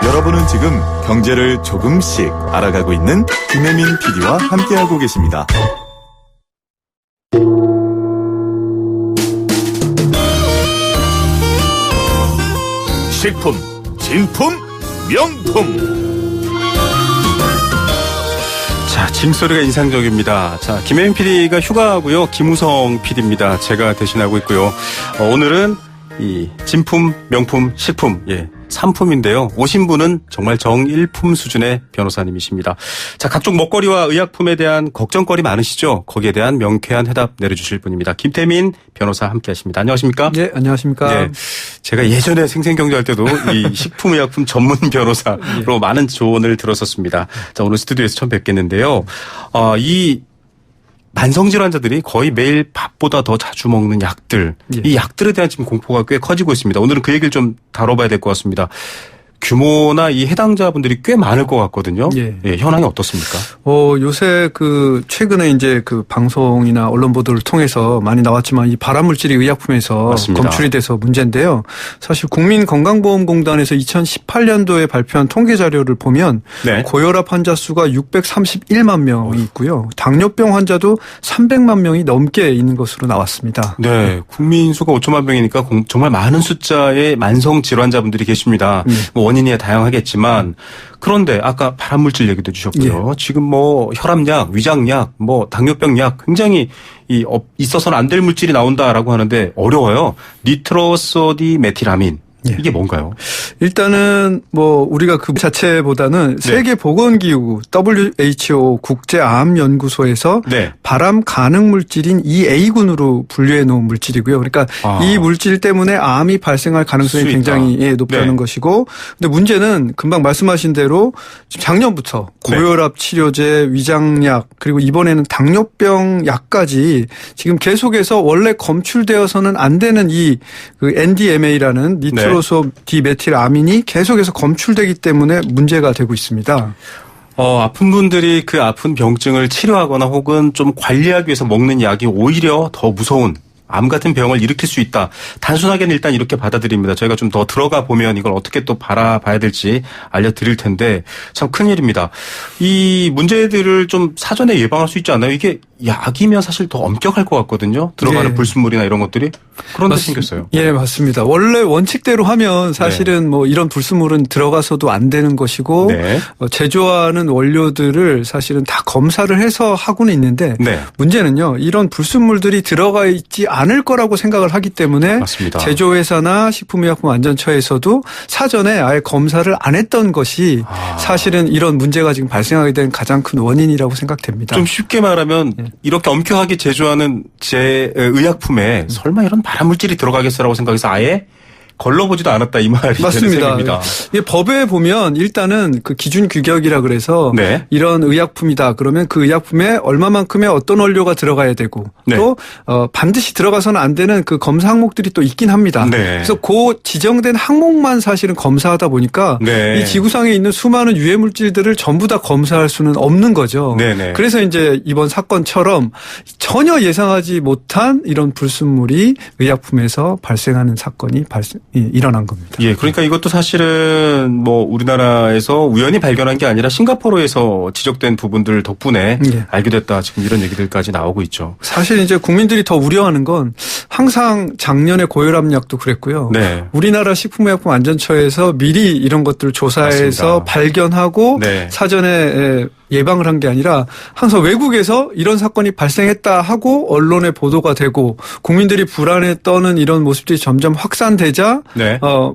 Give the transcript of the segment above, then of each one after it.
여러분은 지금 경제를 조금씩 알아가고 있는 김혜민 PD와 함께하고 계십니다. 식품, 진품, 명품. 자, 짐소리가 인상적입니다. 자, 김혜민 PD가 휴가하고요. 김우성 PD입니다. 제가 대신하고 있고요. 오늘은 이 진품, 명품, 식품, 상품인데요. 오신 분은 정말 정일품 수준의 변호사님이십니다. 자, 각종 먹거리와 의약품에 대한 걱정거리 많으시죠? 거기에 대한 명쾌한 해답 내려주실 분입니다. 김태민 변호사 함께하십니다. 안녕하십니까? 네, 안녕하십니까? 네, 제가 예전에 생생경제할 때도 이 식품의약품 전문 변호사로 많은 조언을 들었었습니다. 자, 오늘 스튜디오에서 처음 뵙겠는데요. 이 만성질환자들이 거의 매일 밥보다 더 자주 먹는 약들, 이 약들에 대한 지금 공포가 꽤 커지고 있습니다. 오늘은 그 얘기를 좀 다뤄봐야 될 것 같습니다. 규모나 이 해당자분들이 꽤 많을 것 같거든요. 현황이 어떻습니까? 요새 최근에 이제 방송이나 언론 보도를 통해서 많이 나왔지만 이 발암물질이 의약품에서 맞습니다. 검출이 돼서 문제인데요. 사실 국민건강보험공단에서 2018년도에 발표한 통계 자료를 보면 고혈압 환자 수가 631만 명이 있고요. 당뇨병 환자도 300만 명이 넘게 있는 것으로 나왔습니다. 네, 국민 수가 5천만 명이니까 정말 많은 숫자의 만성 질환자분들이 계십니다. 원인이 다양하겠지만 그런데 아까 발암물질 얘기도 해주셨고요. 지금 혈압약, 위장약, 당뇨병 약 굉장히 있어서는 안 될 물질이 나온다라고 하는데 어려워요. 니트로소디메틸아민. 이게 뭔가요? 일단은 우리가 그 자체보다는 세계보건기구 WHO 국제암연구소에서 발암 가능 물질인 EA군으로 분류해 놓은 물질이고요. 그러니까 이 물질 때문에 암이 발생할 가능성이 굉장히 높다는 것이고, 근데 문제는 금방 말씀하신 대로 작년부터 고혈압 치료제, 위장약, 그리고 이번에는 당뇨병 약까지 지금 계속해서 원래 검출되어서는 안 되는 NDMA라는 니트로소디메틸아민이 계속해서 검출되기 때문에 문제가 되고 있습니다. 아픈 분들이 그 아픈 병증을 치료하거나 혹은 좀 관리하기 위해서 먹는 약이 오히려 더 무서운 암 같은 병을 일으킬 수 있다. 단순하게는 일단 이렇게 받아들입니다. 저희가 좀 더 들어가 보면 이걸 어떻게 또 바라봐야 될지 알려드릴 텐데 참 큰일입니다. 이 문제들을 좀 사전에 예방할 수 있지 않나요? 이게 약이면 사실 더 엄격할 것 같거든요. 들어가는 불순물이나 이런 것들이. 그런데 생겼어요. 예, 맞습니다. 원래 원칙대로 하면 사실은 이런 불순물은 들어가서도 안 되는 것이고 제조하는 원료들을 사실은 다 검사를 해서 하고는 있는데 문제는요. 이런 불순물들이 들어가 있지 않을 거라고 생각을 하기 때문에 제조회사나 식품의약품안전처에서도 사전에 아예 검사를 안 했던 것이 사실은 이런 문제가 지금 발생하게 된 가장 큰 원인이라고 생각됩니다. 좀 쉽게 말하면 이렇게 엄격하게 제조하는 의약품에 설마 이런 발암물질이 들어가겠어라고 생각해서 아예 걸러보지도 않았다 이 말이 맞습니다. 법에 보면 일단은 그 기준 규격이라 그래서 이런 의약품이다 그러면 그 의약품에 얼마만큼의 어떤 원료가 들어가야 되고 또 반드시 들어가서는 안 되는 그 검사 항목들이 또 있긴 합니다. 그래서 그 지정된 항목만 사실은 검사하다 보니까 이 지구상에 있는 수많은 유해 물질들을 전부 다 검사할 수는 없는 거죠. 그래서 이제 이번 사건처럼 전혀 예상하지 못한 이런 불순물이 의약품에서 발생하는 사건이 일어난 겁니다. 그러니까 이것도 사실은 우리나라에서 우연히 발견한 게 아니라 싱가포르에서 지적된 부분들 덕분에 알게 됐다. 지금 이런 얘기들까지 나오고 있죠. 사실 이제 국민들이 더 우려하는 건 항상 작년에 고혈압약도 그랬고요. 우리나라 식품의약품안전처에서 미리 이런 것들을 조사해서 발견하고 사전에 예방을 한 게 아니라 항상 외국에서 이런 사건이 발생했다 하고 언론에 보도가 되고 국민들이 불안에 떠는 이런 모습들이 점점 확산되자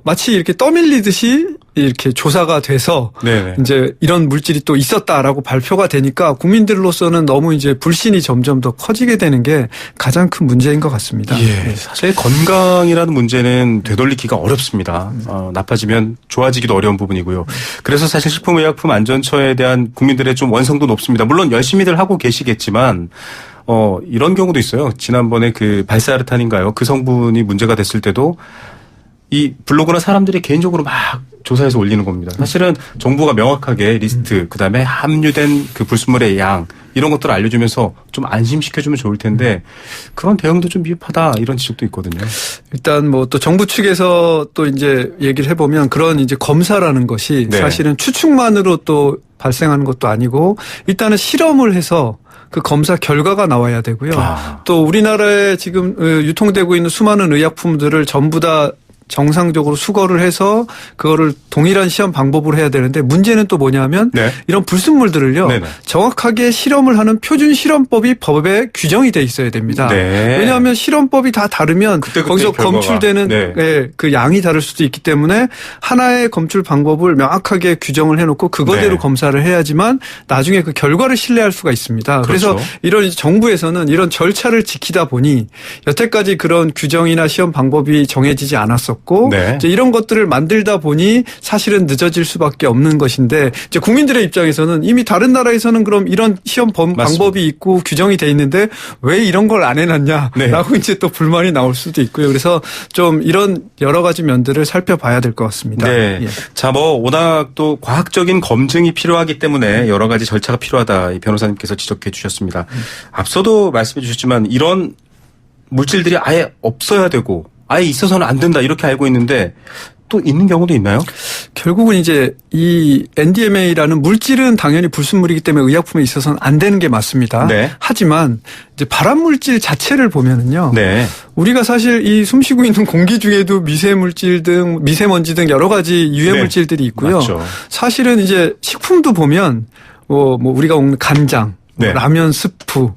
마치 이렇게 떠밀리듯이 이렇게 조사가 돼서 이제 이런 물질이 또 있었다라고 발표가 되니까 국민들로서는 너무 이제 불신이 점점 더 커지게 되는 게 가장 큰 문제인 것 같습니다. 사실 건강이라는 문제는 되돌리기가 어렵습니다. 나빠지면 좋아지기도 어려운 부분이고요. 그래서 사실 식품의약품안전처에 대한 국민들의 좀 완성도 높습니다. 물론 열심히들 하고 계시겠지만 이런 경우도 있어요. 지난번에 그 발사르탄인가요? 그 성분이 문제가 됐을 때도 이 블로그나 사람들이 개인적으로 막 조사해서 올리는 겁니다. 사실은 정부가 명확하게 리스트, 그다음에 함유된 그 불순물의 양 이런 것들을 알려주면서 좀 안심시켜주면 좋을 텐데 그런 대응도 좀 미흡하다 이런 지적도 있거든요. 일단 뭐 또 정부 측에서 또 이제 얘기를 해보면 그런 이제 검사라는 것이 네. 사실은 추측만으로 또 발생하는 것도 아니고 일단은 실험을 해서 그 검사 결과가 나와야 되고요. 또 우리나라에 지금 유통되고 있는 수많은 의약품들을 전부 다 정상적으로 수거를 해서 그거를 동일한 시험 방법으로 해야 되는데 문제는 또 뭐냐면 네. 이런 불순물들을요. 네네. 정확하게 실험을 하는 표준 실험법이 법에 규정이 돼 있어야 됩니다. 네. 왜냐하면 실험법이 다 다르면 거기서 결과가. 검출되는 네. 예, 그 양이 다를 수도 있기 때문에 하나의 검출 방법을 명확하게 규정을 해놓고 그거대로 네. 검사를 해야지만 나중에 그 결과를 신뢰할 수가 있습니다. 그래서 그렇죠. 이런 정부에서는 이런 절차를 지키다 보니 여태까지 그런 규정이나 시험 방법이 정해지지 않았었고 네. 이제 이런 것들을 만들다 보니 사실은 늦어질 수밖에 없는 것인데 이제 국민들의 입장에서는 이미 다른 나라에서는 그럼 이런 시험 방법이 있고 규정이 돼 있는데 왜 이런 걸 안 해놨냐라고 네. 이제 또 불만이 나올 수도 있고요. 그래서 좀 이런 여러 가지 면들을 살펴봐야 될 것 같습니다. 네. 예. 자, 뭐 워낙 또 과학적인 검증이 필요하기 때문에 여러 가지 절차가 필요하다 이 변호사님께서 지적해 주셨습니다. 앞서도 말씀해 주셨지만 이런 물질들이 아예 없어야 되고 아예 있어서는 안 된다 이렇게 알고 있는데 또 있는 경우도 있나요? 결국은 이제 이 NDMA라는 물질은 당연히 불순물이기 때문에 의약품에 있어서는 안 되는 게 맞습니다. 네. 하지만 이제 발암 물질 자체를 보면은요. 네. 우리가 사실 이 숨쉬고 있는 공기 중에도 미세물질 등 미세먼지 등 여러 가지 유해 네. 물질들이 있고요. 맞죠. 사실은 이제 식품도 보면 뭐 우리가 먹는 간장, 네. 라면 스프,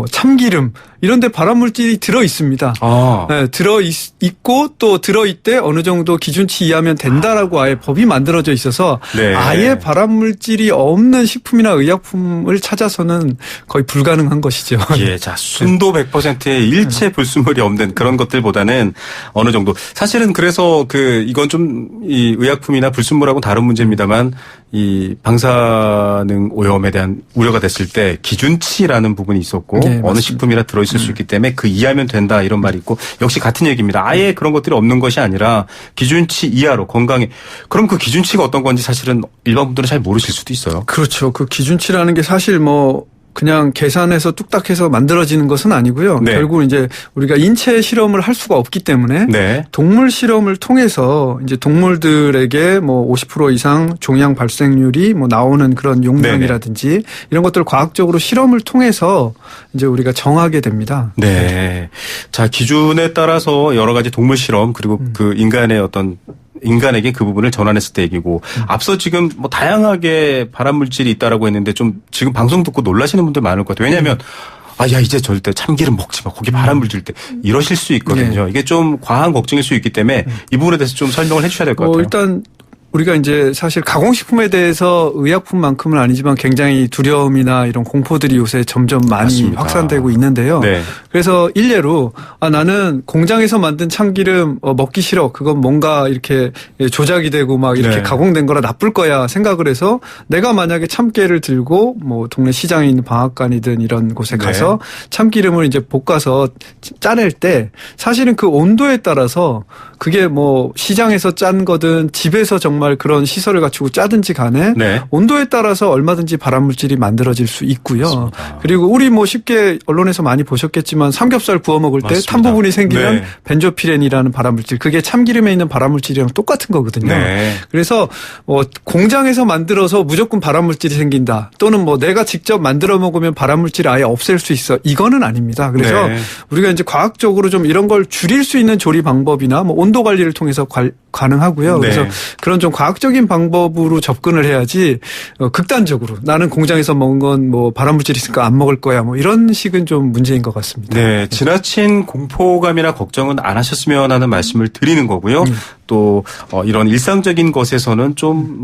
참기름 이런 데 발암물질이 들어 있습니다. 아. 네, 들어 있고 또 들어 있대 어느 정도 기준치 이하면 된다라고 아예 법이 만들어져 있어서 네. 아예 발암물질이 없는 식품이나 의약품을 찾아서는 거의 불가능한 것이죠. 예, 자, 순도 100%의 일체 불순물이 없는 그런 것들보다는 어느 정도. 사실은 그래서 이건 좀 이 의약품이나 불순물하고 다른 문제입니다만 이 방사능 오염에 대한 우려가 됐을 때 기준치라는 부분이 있었고 네, 어느 식품이라 들어있을 수 있기 때문에 그 이하면 된다 이런 말이 있고 역시 같은 얘기입니다. 아예 그런 것들이 없는 것이 아니라 기준치 이하로 건강에 그럼 그 기준치가 어떤 건지 사실은 일반 분들은 잘 모르실 수도 있어요. 그렇죠. 그 기준치라는 게 사실 그냥 계산해서 뚝딱해서 만들어지는 것은 아니고요. 네. 결국 이제 우리가 인체 실험을 할 수가 없기 때문에 네. 동물 실험을 통해서 이제 동물들에게 50% 이상 종양 발생률이 나오는 그런 용량이라든지 이런 것들을 과학적으로 실험을 통해서 이제 우리가 정하게 됩니다. 네. 자, 기준에 따라서 여러 가지 동물 실험 그리고 그 인간에게 그 부분을 전환했을 때 얘기고 앞서 지금 다양하게 발암물질이 있다라고 했는데 좀 지금 방송 듣고 놀라시는 분들 많을 것 같아요. 왜냐하면 이제 절대 참기름 먹지 마. 거기 발암물질 때 이러실 수 있거든요. 네. 이게 좀 과한 걱정일 수 있기 때문에 이 부분에 대해서 좀 설명을 해 주셔야 될 것 같아요. 일단 우리가 이제 사실 가공식품에 대해서 의약품만큼은 아니지만 굉장히 두려움이나 이런 공포들이 요새 점점 많이 맞습니다. 확산되고 있는데요. 네. 그래서 일례로 나는 공장에서 만든 참기름 먹기 싫어. 그건 뭔가 이렇게 조작이 되고 막 이렇게 네. 가공된 거라 나쁠 거야 생각을 해서 내가 만약에 참깨를 들고 동네 시장에 있는 방앗간이든 이런 곳에 가서 참기름을 이제 볶아서 짜낼 때 사실은 그 온도에 따라서 그게 시장에서 짠 거든 집에서 정말 그런 시설을 갖추고 짜든지 간에 온도에 따라서 얼마든지 발암물질이 만들어질 수 있고요. 맞습니다. 그리고 우리 쉽게 언론에서 많이 보셨겠지만 삼겹살 구워 먹을 때 맞습니다. 탄 부분이 생기면 네. 벤조피렌이라는 발암물질 그게 참기름에 있는 발암물질이랑 똑같은 거거든요. 네. 그래서 공장에서 만들어서 무조건 발암물질이 생긴다. 또는 내가 직접 만들어 먹으면 발암물질을 아예 없앨 수 있어. 이거는 아닙니다. 그래서 우리가 이제 과학적으로 좀 이런 걸 줄일 수 있는 조리 방법이나 온도 관리를 통해서 가능하고요. 그래서 그런 좀 과학적인 방법으로 접근을 해야지 극단적으로 나는 공장에서 먹은 건 발암물질이 있으니까 안 먹을 거야 이런 식은 좀 문제인 것 같습니다. 네, 지나친 공포감이나 걱정은 안 하셨으면 하는 말씀을 드리는 거고요. 또 이런 일상적인 것에서는 좀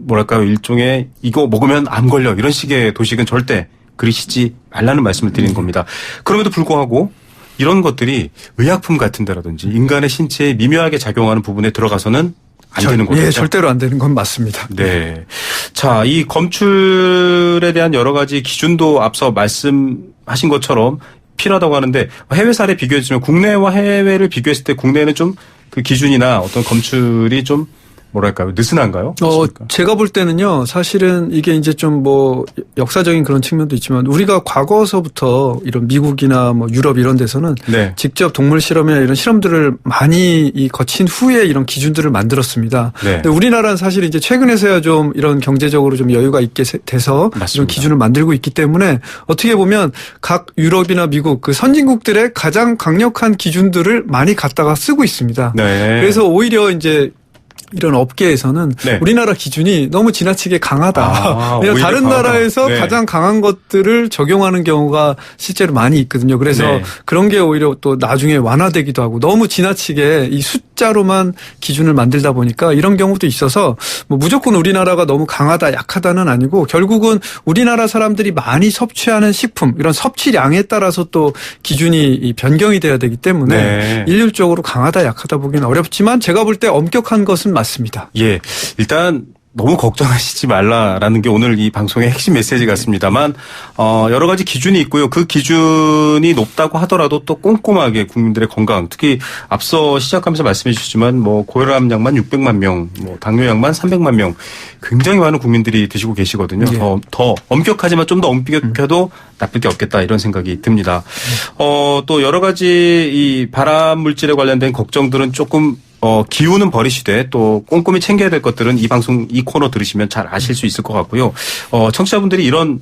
뭐랄까요, 일종의 이거 먹으면 암 걸려 이런 식의 도식은 절대 그리시지 말라는 말씀을 드리는 겁니다. 그럼에도 불구하고 이런 것들이 의약품 같은 데라든지 인간의 신체에 미묘하게 작용하는 부분에 들어가서는 안 되는 거죠. 예, 절대로 안 되는 건 맞습니다. 네. 자, 이 검출에 대한 여러 가지 기준도 앞서 말씀하신 것처럼 필요하다고 하는데 해외 사례 비교해주면 국내와 해외를 비교했을 때 국내는 좀 그 기준이나 어떤 검출이 좀 뭐랄까요? 느슨한가요? 제가 볼 때는요, 사실은 이게 이제 좀 뭐 역사적인 그런 측면도 있지만 우리가 과거서부터 이런 미국이나 뭐 유럽 이런 데서는 네. 직접 동물 실험이나 이런 실험들을 많이 거친 후에 이런 기준들을 만들었습니다. 네. 근데 우리나라는 사실 이제 최근에서야 좀 이런 경제적으로 좀 여유가 있게 돼서 맞습니다. 이런 기준을 만들고 있기 때문에 어떻게 보면 각 유럽이나 미국 그 선진국들의 가장 강력한 기준들을 많이 갖다가 쓰고 있습니다. 네. 그래서 오히려 이제 이런 업계에서는 네. 우리나라 기준이 너무 지나치게 강하다. 왜냐하면 다른 강하다. 나라에서 네. 가장 강한 것들을 적용하는 경우가 실제로 많이 있거든요. 그래서 네. 그런 게 오히려 또 나중에 완화되기도 하고 너무 지나치게 이 숫자로만 기준을 만들다 보니까 이런 경우도 있어서 뭐 무조건 우리나라가 너무 강하다, 약하다는 아니고 결국은 우리나라 사람들이 많이 섭취하는 식품 이런 섭취량에 따라서 또 기준이 변경이 돼야 되기 때문에 네. 일률적으로 강하다, 약하다 보기는 어렵지만 제가 볼 때 엄격한 것은 맞습니다. 예. 일단 너무 걱정하시지 말라라는 게 오늘 이 방송의 핵심 메시지 같습니다만 여러 가지 기준이 있고요. 그 기준이 높다고 하더라도 또 꼼꼼하게 국민들의 건강, 특히 앞서 시작하면서 말씀해 주셨지만 뭐 고혈압약만 600만 명, 뭐 당뇨약만 300만 명, 굉장히 많은 국민들이 드시고 계시거든요. 예. 더 엄격하지만 좀 더 엄격해도 나쁠 게 없겠다 이런 생각이 듭니다. 또 여러 가지 이 발암 물질에 관련된 걱정들은 조금 기운은 버리시되 또 꼼꼼히 챙겨야 될 것들은 이 방송 이 코너 들으시면 잘 아실 수 있을 것 같고요. 청취자분들이 이런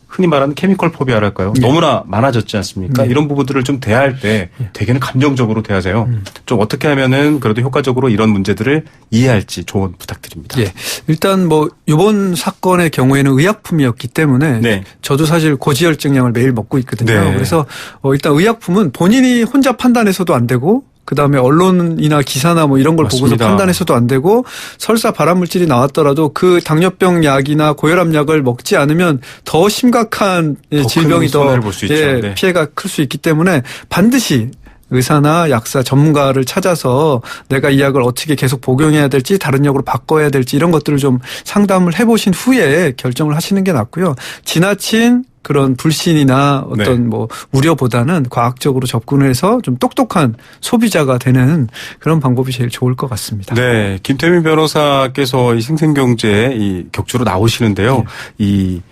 흔히 말하는 케미컬 포비아랄까요? 네. 너무나 많아졌지 않습니까? 네. 이런 부분들을 좀 대할 때 되게는 감정적으로 대하세요. 좀 어떻게 하면은 그래도 효과적으로 이런 문제들을 이해할지 조언 부탁드립니다. 예. 일단 뭐 이번 사건의 경우에는 의약품이었기 때문에 네. 저도 사실 고지혈증약을 매일 먹고 있거든요. 네. 그래서 일단 의약품은 본인이 혼자 판단해서도 안 되고 그다음에 언론이나 기사나 뭐 이런 걸 맞습니다. 보고서 판단해서도 안 되고 설사 발암 물질이 나왔더라도 그 당뇨병 약이나 고혈압 약을 먹지 않으면 더 심각한 질병이 더 손해를 볼 수 있죠. 네. 피해가 클 수 있기 때문에 반드시 의사나 약사 전문가를 찾아서 내가 이 약을 어떻게 계속 복용해야 될지 다른 약으로 바꿔야 될지 이런 것들을 좀 상담을 해보신 후에 결정을 하시는 게 낫고요. 지나친 그런 불신이나 어떤 네. 뭐 우려보다는 과학적으로 접근해서 좀 똑똑한 소비자가 되는 그런 방법이 제일 좋을 것 같습니다. 네, 김태민 변호사께서 이 생생경제에 이 격주로 나오시는데요. 네. 이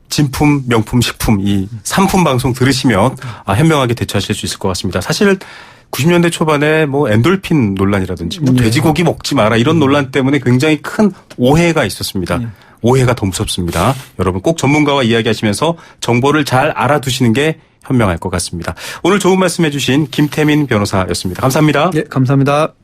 진품, 명품, 식품 이 3품 방송 들으시면 현명하게 대처하실 수 있을 것 같습니다. 사실 90년대 초반에 뭐 엔돌핀 논란이라든지 뭐 네. 돼지고기 먹지 마라 이런 논란 때문에 굉장히 큰 오해가 있었습니다. 네. 오해가 더 무섭습니다. 여러분 꼭 전문가와 이야기하시면서 정보를 잘 알아두시는 게 현명할 것 같습니다. 오늘 좋은 말씀해 주신 김태민 변호사였습니다. 감사합니다. 예, 감사합니다.